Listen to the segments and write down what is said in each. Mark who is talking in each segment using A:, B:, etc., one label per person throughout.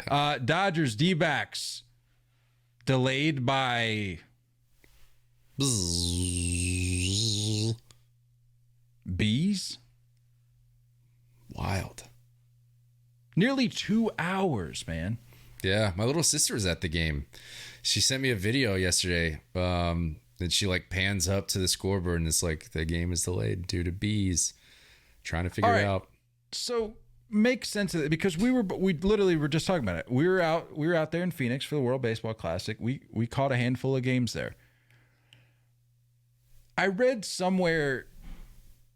A: Yeah. Dodgers D-backs delayed by bees.
B: Wild.
A: Nearly 2 hours, man.
B: Yeah, my little sister was at the game. She sent me a video yesterday. And she like pans up to the scoreboard and it's like the game is delayed due to bees. Trying to figure it out.
A: So make sense of it, because we literally were just talking about it. We were out there in Phoenix for the World Baseball Classic. We caught a handful of games there. I read somewhere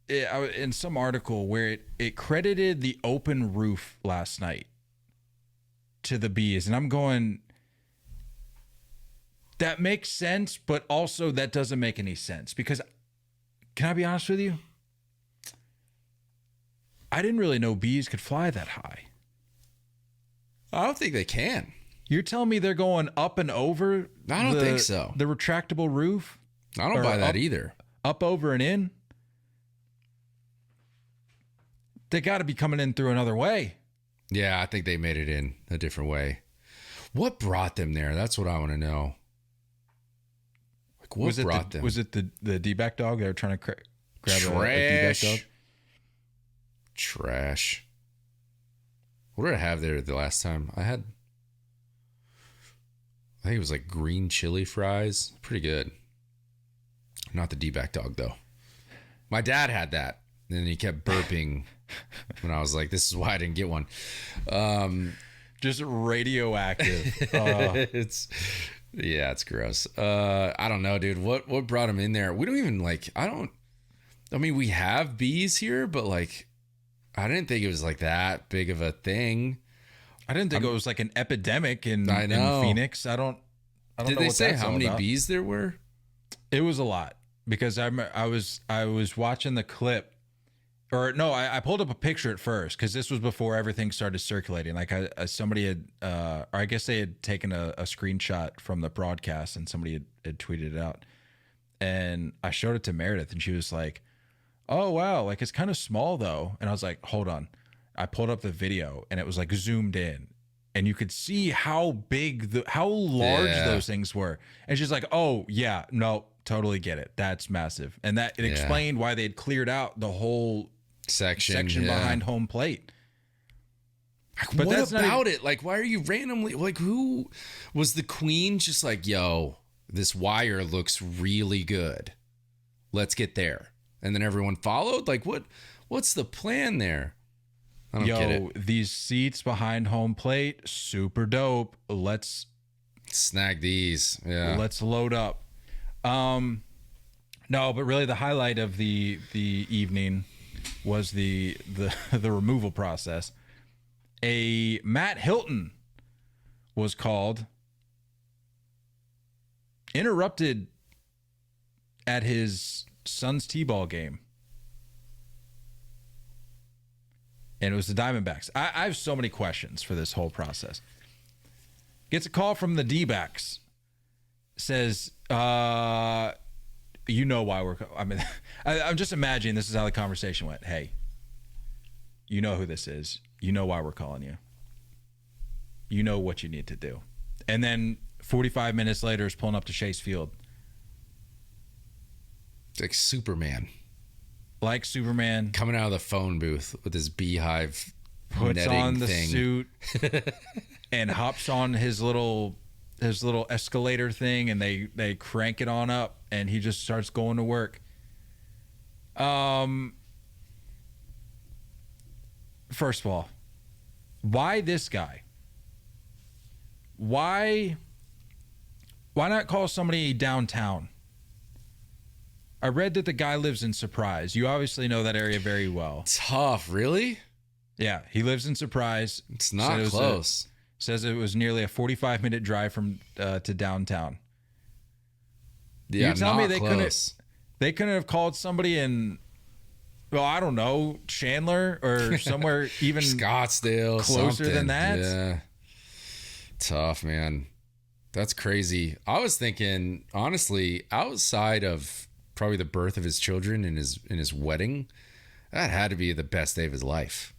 A: in some article where it credited the open roof last night to the bees, and I'm going, that makes sense, but also that doesn't make any sense, because can I be honest with you? I didn't really know bees could fly that high.
B: I don't think they can.
A: You're telling me they're going up and over?
B: I don't think so.
A: The retractable roof?
B: I don't buy that either.
A: Up, over, and in? They got to be coming in through another way.
B: Yeah, I think they made it in a different way. What brought them there? That's what I want to know. Like, what brought them?
A: Was it the D-back dog? They were trying to grab a D-back dog?
B: Trash. What did I have there the last time? I think it was like green chili fries. Pretty good. Not the D-back dog, though. My dad had that. And he kept burping when I was like, this is why I didn't get one.
A: Just radioactive.
B: It's gross. I don't know, dude. What brought him in there? We don't even we have bees here, but like, I didn't think it was like that big of a thing.
A: I didn't think it was like an epidemic in Phoenix. I don't
B: Did
A: know
B: they
A: what
B: say
A: that's
B: how
A: all
B: many
A: about.
B: bees there were?
A: It was a lot, because I was watching the clip, or no, I pulled up a picture at first, because this was before everything started circulating. Like somebody had, or I guess they had taken a screenshot from the broadcast and somebody had tweeted it out, and I showed it to Meredith and she was like, "Oh wow, like it's kind of small though." And I was like, "Hold on." I pulled up the video and it was like zoomed in, and you could see how big how large those things were. And she's like, "Oh yeah, no, totally get it. That's massive." And that it explained why they had cleared out the whole section behind home plate.
B: But what about it? Like, why are you randomly, like, who was the queen just like, yo, this wire looks really good, let's get there, and then everyone followed? Like, what's the plan there? I don't get it.
A: These seats behind home plate, super dope. Let's
B: snag these. Yeah,
A: let's load up. No, but really the highlight of the evening was the removal process. A Matt Hilton was called, interrupted at his son's t-ball game. And it was the Diamondbacks. I have so many questions for this whole process. Gets a call from the D-backs. Says, you know why I'm just imagining this is how the conversation went. Hey, you know who this is. You know why we're calling you. You know what you need to do. And then 45 minutes later is pulling up to Chase Field.
B: It's like Superman. Coming out of the phone booth with his beehive
A: puts on the
B: thing.
A: suit and hops on his little escalator thing, and they crank it on up, and he just starts going to work. First of all, why this guy? Why not call somebody downtown? I read that the guy lives in Surprise. You obviously know that area very well.
B: Tough, really?
A: Yeah, he lives in Surprise.
B: It's not close.
A: Says it was nearly a 45-minute drive from to downtown.
B: Yeah,
A: you tell
B: not
A: me they
B: close.
A: They couldn't have called somebody in, well, I don't know, Chandler or somewhere even
B: Scottsdale,
A: closer than that.
B: Yeah, tough, man. That's crazy. I was thinking, honestly, outside of probably the birth of his children and his wedding, that had to be the best day of his life.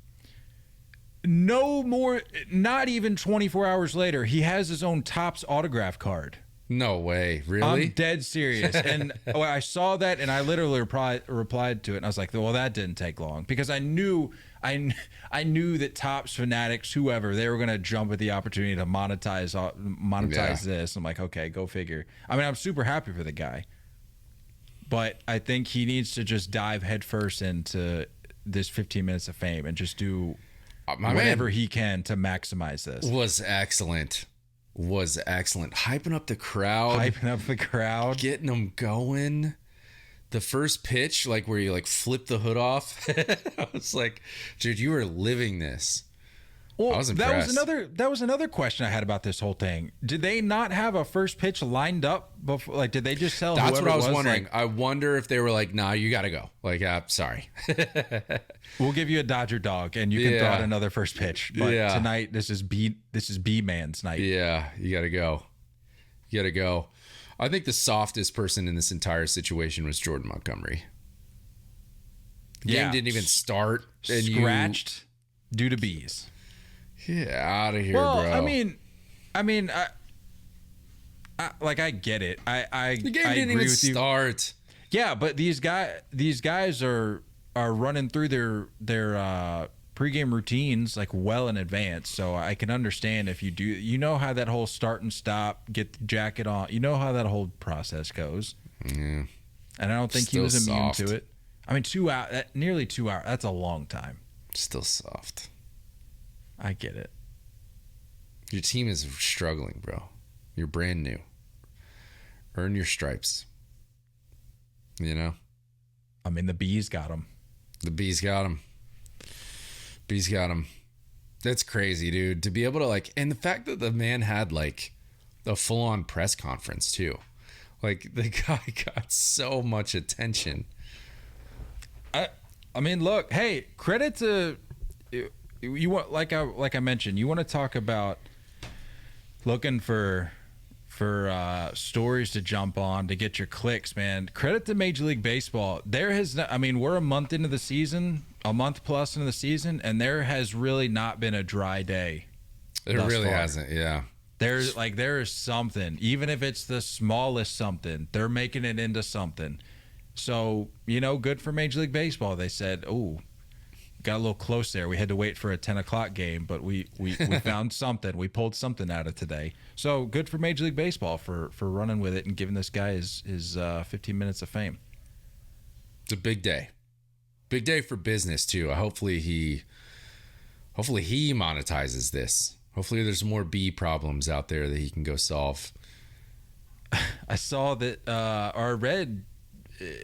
A: no more, not even 24 hours later, he has his own Topps autograph card.
B: No way. Really?
A: I'm dead serious. And I saw that and I literally replied to it. And I was like, well, that didn't take long because I knew that Topps fanatics, whoever, they were going to jump at the opportunity to monetize this. I'm like, okay, go figure. I mean, I'm super happy for the guy, but I think he needs to just dive headfirst into this 15 minutes of fame and just do whatever he can to maximize this.
B: Was excellent. Hyping up the crowd. Getting them going. The first pitch, like where you like flip the hood off. I was like, dude, you are living this.
A: Well,
B: I was impressed.
A: That was another question I had about this whole thing. Did they not have a first pitch lined up before? Like, did they just sell?
B: That's what I was wondering.
A: Like,
B: I wonder if they were like, nah, you got to go. Like, sorry.
A: We'll give you a Dodger dog and you can throw out another first pitch. But tonight, this is B man's night.
B: Yeah, you got to go. I think the softest person in this entire situation was Jordan Montgomery. The game didn't even start. And
A: scratched due to bees.
B: Get out of here, bro.
A: I mean, I get it.
B: The game didn't even start.
A: Yeah, but these guys are running through their pregame routines like well in advance. So I can understand if you do. You know how that whole start and stop, get the jacket on. You know how that whole process goes.
B: Yeah.
A: And I don't think
B: Still
A: he was immune
B: soft.
A: to it. I mean, nearly 2 hours. That's a long time.
B: Still soft.
A: I get it.
B: Your team is struggling, bro. You're brand new. Earn your stripes. You know?
A: I mean, the bees got him.
B: The bees got him. That's crazy, dude. To be able to like, and the fact that the man had like a full-on press conference too. Like the guy got so much attention.
A: I mean, look, hey, credit to you. Want like I mentioned, you want to talk about looking for stories to jump on to get your clicks, man. Credit to Major League Baseball. We're a month into the season, a month plus into the season, and there has really not been a dry day.
B: It really hasn't, yeah.
A: There is something, even if it's the smallest something, they're making it into something. So, good for Major League Baseball. They said, got a little close there. We had to wait for a 10 o'clock game, but we found something. We pulled something out of today. So good for Major League Baseball for running with it and giving this guy his 15 minutes of fame.
B: It's a big day. Big day for business too. Hopefully he monetizes this. Hopefully there's more bee problems out there that he can go solve.
A: I saw that or read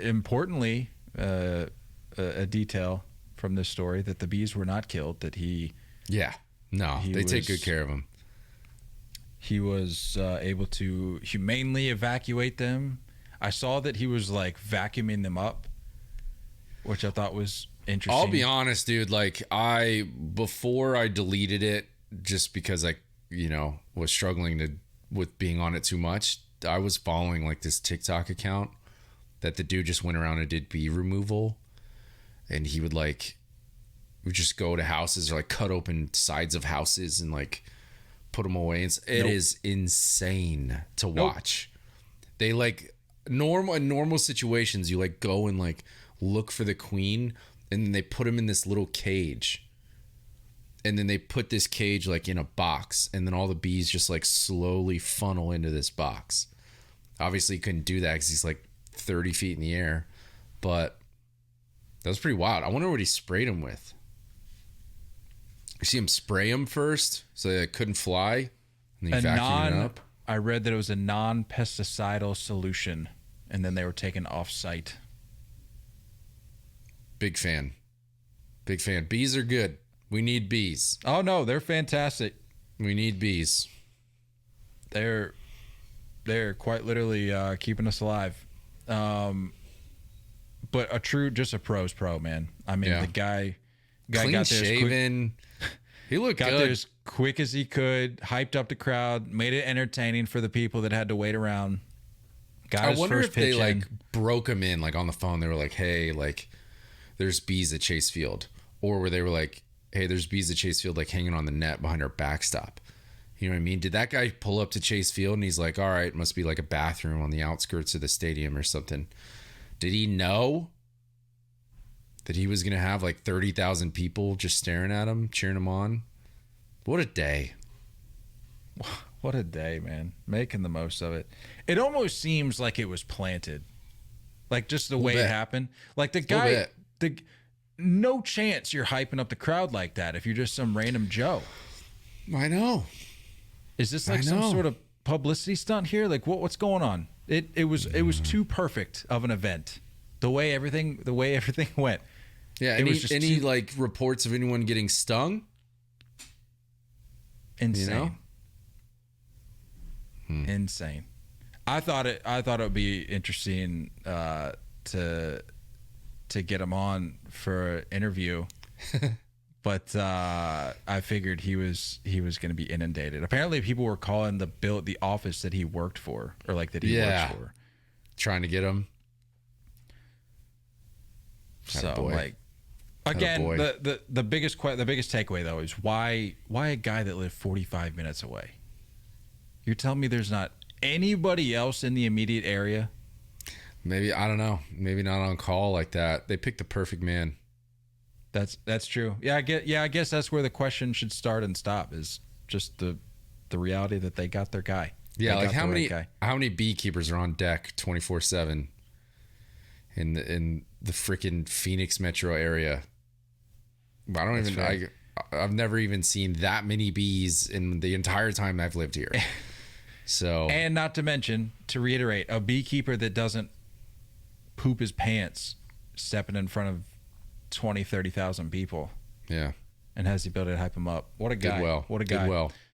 A: importantly a detail from this story that the bees were not killed, that they take good care of them. He was able to humanely evacuate them. I saw that he was like vacuuming them up, which I thought was interesting.
B: I'll be honest, dude. Like before I deleted it, just because I, was struggling with being on it too much, I was following like this TikTok account that the dude just went around and did bee removal. And he would just go to houses or like cut open sides of houses and like put them away. It is insane to watch. They like in normal situations, you like go and like look for the queen and then they put him in this little cage. And then they put this cage like in a box and then all the bees just like slowly funnel into this box. Obviously he couldn't do that because he's like 30 feet in the air, but that was pretty wild. I wonder what he sprayed him with. You see him spray him first so they couldn't fly, and then vacuum it up.
A: I read that it was a non-pesticidal solution, and then they were taken off-site.
B: Big fan. Bees are good. We need bees.
A: Oh no, they're fantastic.
B: We need bees.
A: They're quite literally keeping us alive. But just a pro's pro, man. I mean, the guy
B: clean
A: got there
B: shaven. He looked
A: got
B: good.
A: there as quick as he could, hyped up the crowd, made it entertaining for the people that had to wait around.
B: I wonder if they like broke him in like on the phone. They were like, "Hey, like, there's bees at Chase Field," or where they were like, hey, there's bees at Chase Field like hanging on the net behind our backstop. You know what I mean? Did that guy pull up to Chase Field and he's like, all right, must be like a bathroom on the outskirts of the stadium or something? Did he know that he was going to have like 30,000 people just staring at him, cheering him on? What a day.
A: What a day, man. Making the most of it. It almost seems like it was planted. Like just the way it happened. Like the guy, no chance you're hyping up the crowd like that if you're just some random Joe.
B: I know.
A: Is this like some sort of publicity stunt here? Like what's going on? It was too perfect of an event. The way everything went.
B: Yeah. Any like reports of anyone getting stung?
A: Insane. You know? Insane. I thought it would be interesting to get him on for an interview. But I figured he was going to be inundated. Apparently, people were calling the office that he worked for, or like that he works for,
B: trying to get him.
A: So like, again, the biggest takeaway though is why a guy that lived 45 minutes away. You're telling me there's not anybody else in the immediate area?
B: Maybe, I don't know. Maybe not on call like that. They picked the perfect man.
A: That's true. I guess that's where the question should start and stop, is just the reality that they got their guy.
B: Yeah, like how many beekeepers are on deck 24/7 in the freaking Phoenix metro area? I've never even seen that many bees in the entire time I've lived here. So,
A: and not to mention, to reiterate, a beekeeper that doesn't poop his pants stepping in front of 20,000-30,000 people.
B: Yeah.
A: And has the ability to hype him up. What a guy.
B: Did well.
A: What a guy.
B: Did well.